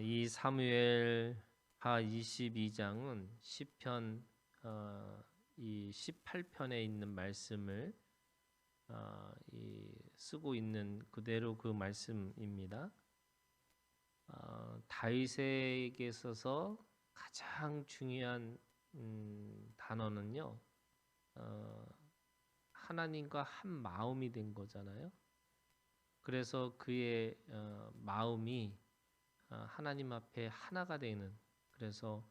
이 사무엘 하 22장은 시편 이 18편에 있는 말씀을 쓰고 있는 그대로 그 말씀입니다. 다윗에게 있어서 가장 중요한 단어는요, 하나님과 한 마음이 된 거잖아요. 그래서 그의 마음이 하나님 앞에 하나가 되는, 그래서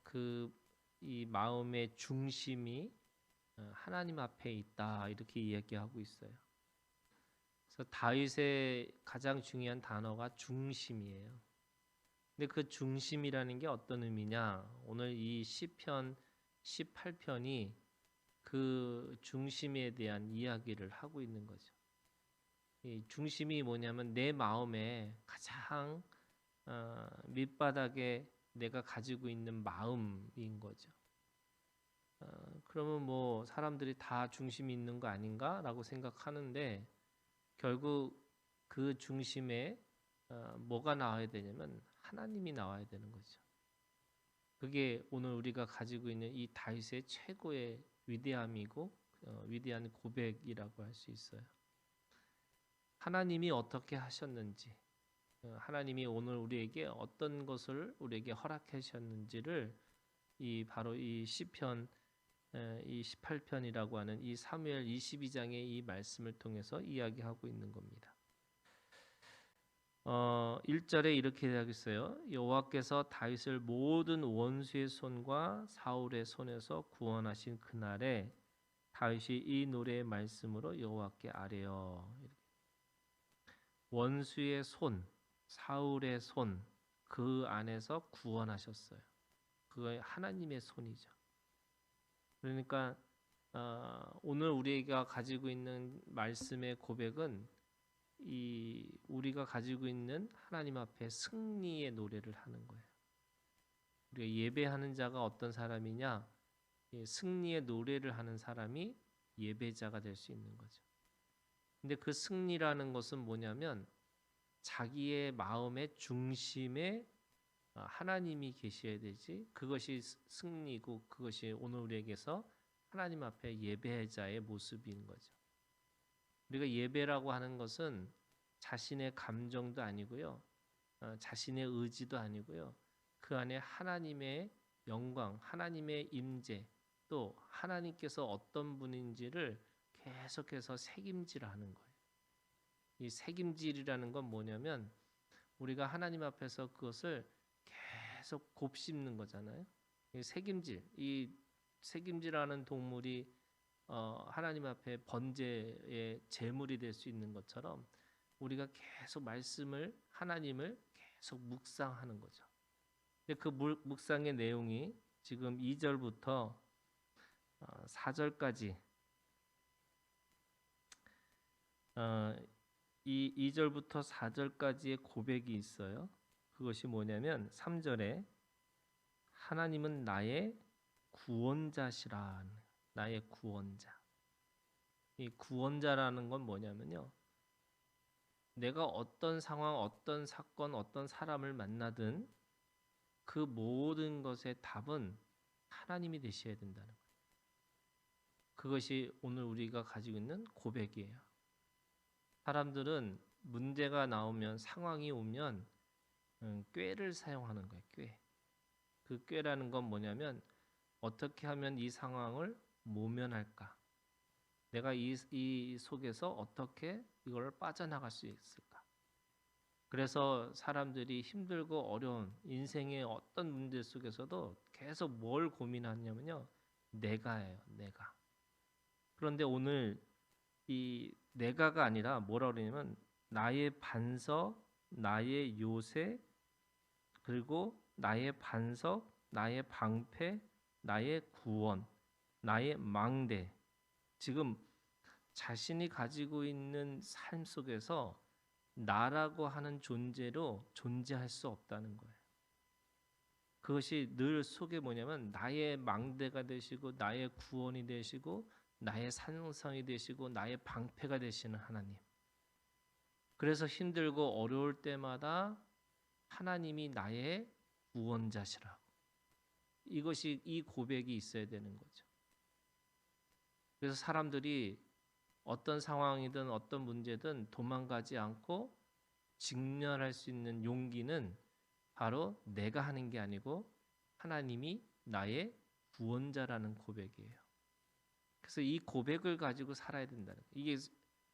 그 이 마음의 중심이 하나님 앞에 있다, 이렇게 이야기하고 있어요. 그래서 다윗의 가장 중요한 단어가 중심이에요. 근데 그 중심이라는 게 어떤 의미냐? 오늘 이 시편 18편이 그 중심에 대한 이야기를 하고 있는 거죠. 이 중심이 뭐냐면 내 마음에 가장 밑바닥에 내가 가지고 있는 마음인 거죠. 그러면 뭐 사람들이 다 중심이 있는 거 아닌가라고 생각하는데, 결국 그 중심에 뭐가 나와야 되냐면 하나님이 나와야 되는 거죠. 그게 오늘 우리가 가지고 있는 이 다윗의 최고의 위대함이고 위대한 고백이라고 할 수 있어요. 하나님이 어떻게 하셨는지, 하나님이 오늘 우리에게 어떤 것을 우리에게 허락하셨는지를 바로 이 시편 이 18편이라고 하는 이 사무엘 22장의 이 말씀을 통해서 이야기하고 있는 겁니다. 1절에 이렇게 이야기했어요. 여호와께서 다윗을 모든 원수의 손과 사울의 손에서 구원하신 그날에 다윗이 이 노래의 말씀으로 여호와께 아뢰어. 원수의 손, 사울의 손, 그 안에서 구원하셨어요. 그거 하나님의 손이죠. 그러니까 오늘 우리가 가지고 있는 말씀의 고백은 우리가 가지고 있는 하나님 앞에 승리의 노래를 하는 거예요. 우리가 예배하는 자가 어떤 사람이냐? 승리의 노래를 하는 사람이 예배자가 될 수 있는 거죠. 근데 그 승리라는 것은 뭐냐면 자기의 마음의 중심에 하나님이 계셔야 되지. 그것이 승리고 그것이 오늘 우리에게서 하나님 앞에 예배자의 모습인 거죠. 우리가 예배라고 하는 것은 자신의 감정도 아니고요, 자신의 의지도 아니고요, 그 안에 하나님의 영광, 하나님의 임재, 또 하나님께서 어떤 분인지를 계속해서 책임질하는 거예요. 이 책임질이라는 건 뭐냐면 우리가 하나님 앞에서 그것을 계속 곱씹는 거잖아요. 이 책임질하는 동물이 하나님 앞에 번제의 제물이 될 수 있는 것처럼 우리가 계속 하나님을 계속 묵상하는 거죠. 근데 그 묵상의 내용이 지금 2절부터 4절까지 이 2절부터 4절까지의 고백이 있어요. 그것이 뭐냐면 3절에 하나님은 나의 구원자시라. 나의 구원자. 이 구원자라는 건 뭐냐면요, 내가 어떤 상황, 어떤 사건, 어떤 사람을 만나든 그 모든 것의 답은 하나님이 되셔야 된다는 거예요. 그것이 오늘 우리가 가지고 있는 고백이에요. 사람들은 문제가 나오면, 상황이 오면 꾀를 사용하는 거예요. 꾀. 그 꾀라는 건 뭐냐면 어떻게 하면 이 상황을 모면할까? 내가 이 속에서 어떻게 이걸 빠져나갈 수 있을까? 그래서 사람들이 힘들고 어려운 인생의 어떤 문제 속에서도 계속 뭘 고민하냐면요, 내가예요. 내가. 그런데 오늘 이 내가가 아니라 뭐라 그러냐면 나의 반석, 나의 요새, 그리고 나의 반석, 나의 방패, 나의 구원, 나의 망대. 지금 자신이 가지고 있는 삶 속에서 나라고 하는 존재로 존재할 수 없다는 거예요. 그것이 늘 속에 뭐냐면 나의 망대가 되시고 나의 구원이 되시고 나의 산성이 되시고 나의 방패가 되시는 하나님. 그래서 힘들고 어려울 때마다 하나님이 나의 구원자시라고. 이것이 이 고백이 있어야 되는 거죠. 그래서 사람들이 어떤 상황이든 어떤 문제든 도망가지 않고 직면할 수 있는 용기는 바로 내가 하는 게 아니고 하나님이 나의 구원자라는 고백이에요. 그래서 이 고백을 가지고 살아야 된다는 거예요. 이게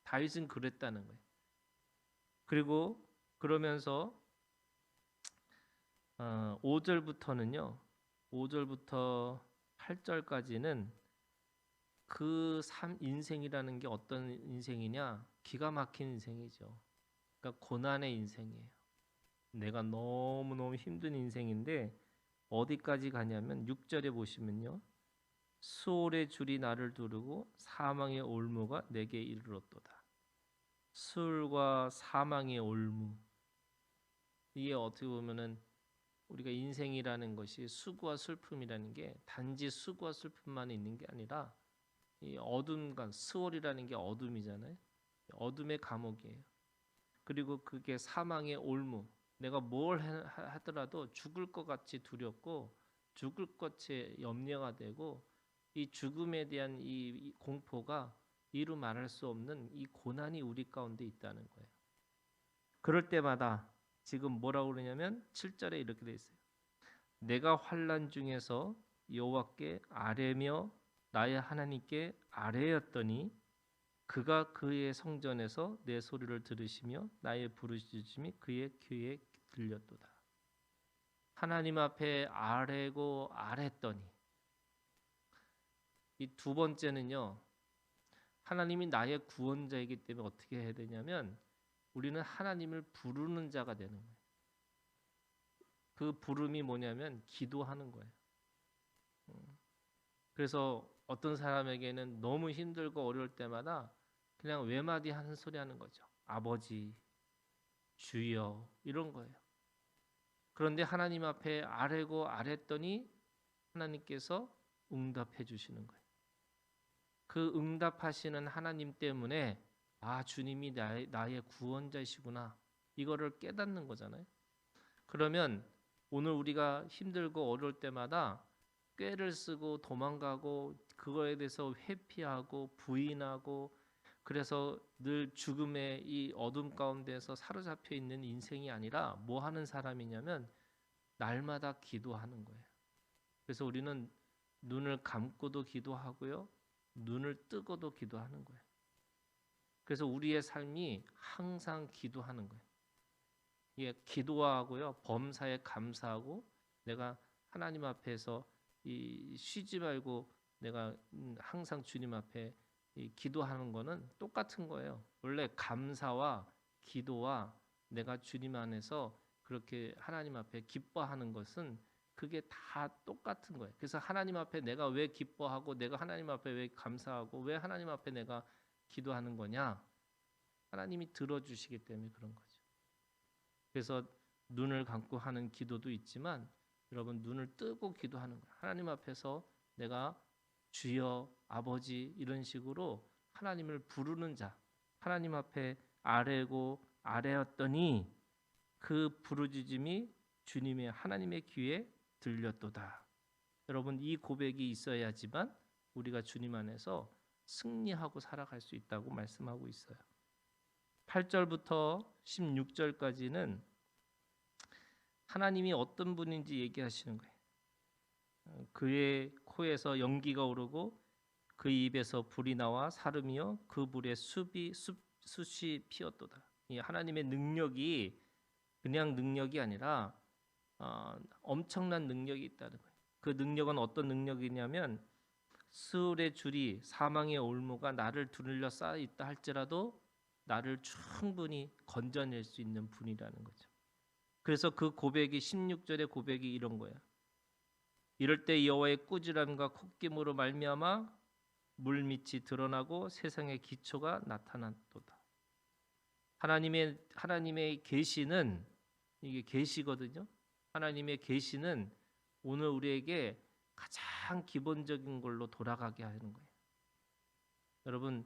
다윗은 그랬다는 거예요. 그리고 그러면서 5절부터는요. 5절부터 8절까지는 그 인생이라는 게 어떤 인생이냐? 기가 막힌 인생이죠. 그러니까 고난의 인생이에요. 내가 너무너무 힘든 인생인데 어디까지 가냐면 6절에 보시면요. 수월의 줄이 나를 두르고 사망의 올무가 내게 이르렀도다. 수월과 사망의 올무. 이게 어떻게 보면은 우리가 인생이라는 것이 수고와 슬픔이라는 게 단지 수고와 슬픔만 있는 게 아니라 이 어둠과 스월이라는 게 어둠이잖아요. 어둠의 감옥이에요. 그리고 그게 사망의 올무. 내가 뭘 하더라도 죽을 것 같이 두렵고 죽을 것 같이 염려가 되고 이 죽음에 대한 이 공포가 이루 말할 수 없는 이 고난이 우리 가운데 있다는 거예요. 그럴 때마다 지금 뭐라고 그러냐면 7절에 이렇게 돼 있어요. 내가 환난 중에서 여호와께 아뢰며 나의 하나님께 아뢰었더니 그가 그의 성전에서 내 소리를 들으시며 나의 부르짖음이 그의 귀에 들렸도다. 하나님 앞에 아뢰고 아뢰었더니 이 두 번째는요. 하나님이 나의 구원자이기 때문에 어떻게 해야 되냐면 우리는 하나님을 부르는 자가 되는 거예요. 그 부름이 뭐냐면 기도하는 거예요. 그래서 어떤 사람에게는 너무 힘들고 어려울 때마다 그냥 외마디 하는 소리 하는 거죠. 아버지, 주여 이런 거예요. 그런데 하나님 앞에 아뢰고 아뢰더니 하나님께서 응답해 주시는 거예요. 그 응답하시는 하나님 때문에 아 주님이 나의 구원자이시구나 이거를 깨닫는 거잖아요. 그러면 오늘 우리가 힘들고 어려울 때마다 꾀를 쓰고 도망가고 그거에 대해서 회피하고 부인하고 그래서 늘 죽음의 이 어둠 가운데서 사로잡혀 있는 인생이 아니라 뭐 하는 사람이냐면 날마다 기도하는 거예요. 그래서 우리는 눈을 감고도 기도하고요. 눈을 뜨고도 기도하는 거예요. 그래서 우리의 삶이 항상 기도하는 거예요. 이게 기도하고요. 범사에 감사하고 내가 하나님 앞에서 쉬지 말고 내가 항상 주님 앞에 기도하는 거는 똑같은 거예요. 원래 감사와 기도와 내가 주님 안에서 그렇게 하나님 앞에 기뻐하는 것은 그게 다 똑같은 거예요. 그래서 하나님 앞에 내가 왜 기뻐하고 내가 하나님 앞에 왜 감사하고 왜 하나님 앞에 내가 기도하는 거냐? 하나님이 들어주시기 때문에 그런 거죠. 그래서 눈을 감고 하는 기도도 있지만 여러분 눈을 뜨고 기도하는 거예요. 하나님 앞에서 내가 주여 아버지 이런 식으로 하나님을 부르는 자, 하나님 앞에 아뢰고 아뢰었더니 그 부르짖음이 주님의 하나님의 귀에 들렸도다. 여러분 이 고백이 있어야지만 우리가 주님 안에서 승리하고 살아갈 수 있다고 말씀하고 있어요. 8절부터 16절까지는 하나님이 어떤 분인지 얘기하시는 거예요. 그의 코에서 연기가 오르고 그 입에서 불이 나와 사름이요 그 불에 숯이 피었도다. 이 하나님의 능력이 그냥 능력이 아니라 엄청난 능력이 있다는 거예요. 그 능력은 어떤 능력이냐면 수울의 줄이 사망의 올무가 나를 둘러싸여 있다 할지라도 나를 충분히 건져낼 수 있는 분이라는 거죠. 그래서 그 고백이 16절의 고백이 이런 거야. 이럴 때 여호와의 꾸지람과 콧김으로 말미암아 물밑이 드러나고 세상의 기초가 나타났도다. 하나님의 계시는 이게 계시거든요. 하나님의 계시는 오늘 우리에게 가장 기본적인 걸로 돌아가게 하는 거예요. 여러분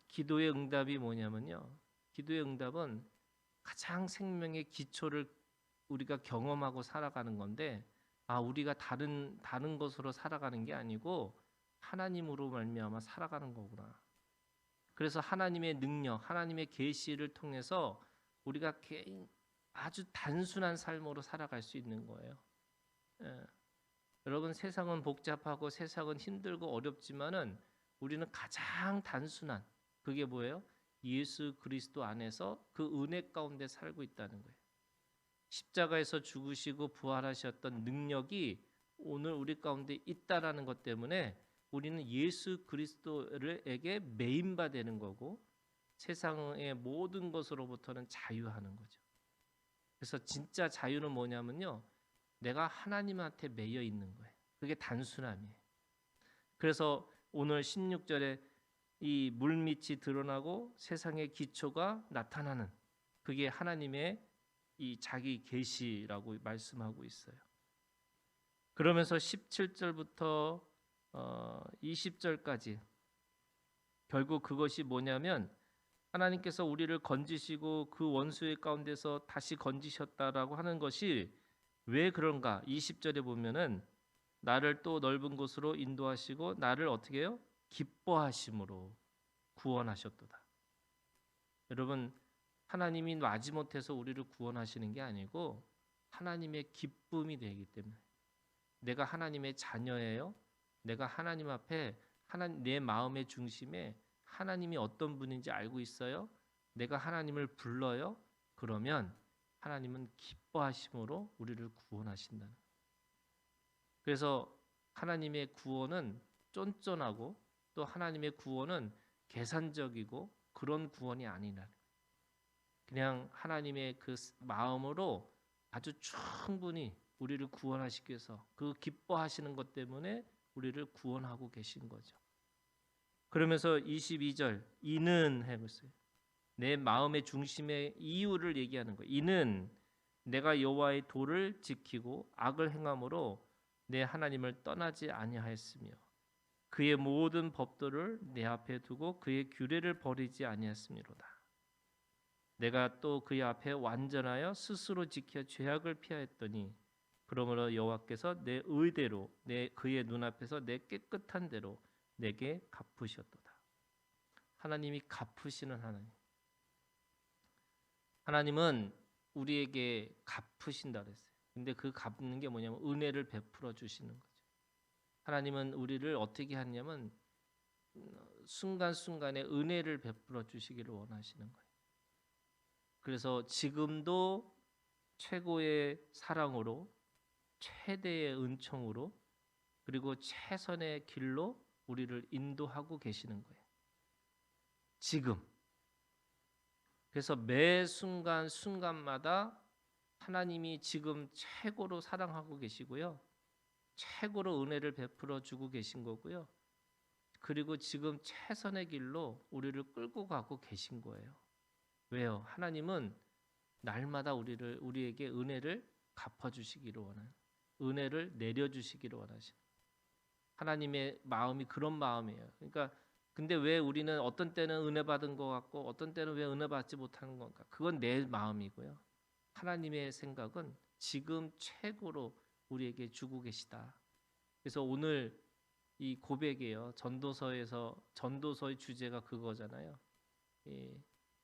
기도의 응답이 뭐냐면요. 기도의 응답은 가장 생명의 기초를 우리가 경험하고 살아가는 건데, 우리가 다른 것으로 살아가는 게 아니고 하나님으로 말미암아 살아가는 거구나. 그래서 하나님의 능력, 하나님의 계시를 통해서 우리가 아주 단순한 삶으로 살아갈 수 있는 거예요. 예. 여러분, 세상은 복잡하고 세상은 힘들고 어렵지만은 우리는 가장 단순한, 그게 뭐예요? 예수 그리스도 안에서 그 은혜 가운데 살고 있다는 거예요. 십자가에서 죽으시고 부활하셨던 능력이 오늘 우리 가운데 있다라는 것 때문에 우리는 예수 그리스도에게 매인바 되는 거고 세상의 모든 것으로부터는 자유하는 거죠. 그래서 진짜 자유는 뭐냐면요, 내가 하나님한테 매여 있는 거예요. 그게 단순함이에요. 그래서 오늘 16절에 이 물밑이 드러나고 세상의 기초가 나타나는, 그게 하나님의 이 자기 계시라고 말씀하고 있어요. 그러면서 17절부터 20절까지 결국 그것이 뭐냐면 하나님께서 우리를 건지시고 그 원수의 가운데서 다시 건지셨다라고 하는 것이 왜 그런가? 20절에 보면은 나를 또 넓은 곳으로 인도하시고 나를 어떻게 해요? 기뻐하심으로 구원하셨도다. 여러분, 하나님이 마지못해서 우리를 구원하시는 게 아니고 하나님의 기쁨이 되기 때문에, 내가 하나님의 자녀예요. 내가 하나님 앞에 내 마음의 중심에 하나님이 어떤 분인지 알고 있어요. 내가 하나님을 불러요. 그러면 하나님은 기뻐하심으로 우리를 구원하신다는 거예요. 그래서 하나님의 구원은 쫀쫀하고 또 하나님의 구원은 계산적이고 그런 구원이 아니라, 그냥 하나님의 그 마음으로 아주 충분히 우리를 구원하시기 위해서 그 기뻐하시는 것 때문에 우리를 구원하고 계신 거죠. 그러면서 22절 이는 해보세요. 내 마음의 중심의 이유를 얘기하는 거예요. 이는 내가 여호와의 도를 지키고 악을 행함으로 내 하나님을 떠나지 아니하였으며 그의 모든 법도를 내 앞에 두고 그의 규례를 버리지 아니하였음이로다. 내가 또 그의 앞에 완전하여 스스로 지켜 죄악을 피하였더니 그러므로 여호와께서 내 의대로 그의 눈앞에서 내 깨끗한 대로 내게 갚으셨도다. 하나님이 갚으시는 하나님. 하나님은 우리에게 갚으신다 그랬어요. 근데 그 갚는 게 뭐냐면 은혜를 베풀어 주시는 거죠. 하나님은 우리를 어떻게 하냐면 순간순간에 은혜를 베풀어 주시기를 원하시는 거예요. 그래서 지금도 최고의 사랑으로, 최대의 은총으로, 그리고 최선의 길로 우리를 인도하고 계시는 거예요. 지금. 그래서 매 순간 순간마다 하나님이 지금 최고로 사랑하고 계시고요. 최고로 은혜를 베풀어 주고 계신 거고요. 그리고 지금 최선의 길로 우리를 끌고 가고 계신 거예요. 왜요? 하나님은 날마다 우리에게 은혜를 갚아 주시기를 원하는, 은혜를 내려 주시기를 원하시는, 하나님의 마음이 그런 마음이에요. 그러니까 근데 왜 우리는 어떤 때는 은혜 받은 것 같고 어떤 때는 왜 은혜 받지 못하는 건가? 그건 내 마음이고요. 하나님의 생각은 지금 최고로 우리에게 주고 계시다. 그래서 오늘 이 고백이에요. 전도서의 주제가 그거잖아요.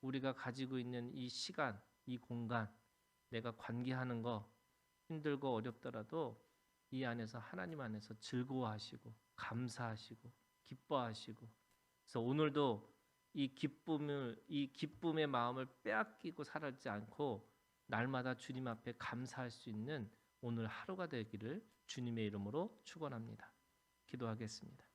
우리가 가지고 있는 이 시간, 이 공간, 내가 관계하는 거 힘들고 어렵더라도 이 안에서 하나님 안에서 즐거워하시고 감사하시고 기뻐하시고, 그래서 오늘도 이 기쁨의 마음을 빼앗기고 살지 않고 날마다 주님 앞에 감사할 수 있는 오늘 하루가 되기를 주님의 이름으로 축원합니다. 기도하겠습니다.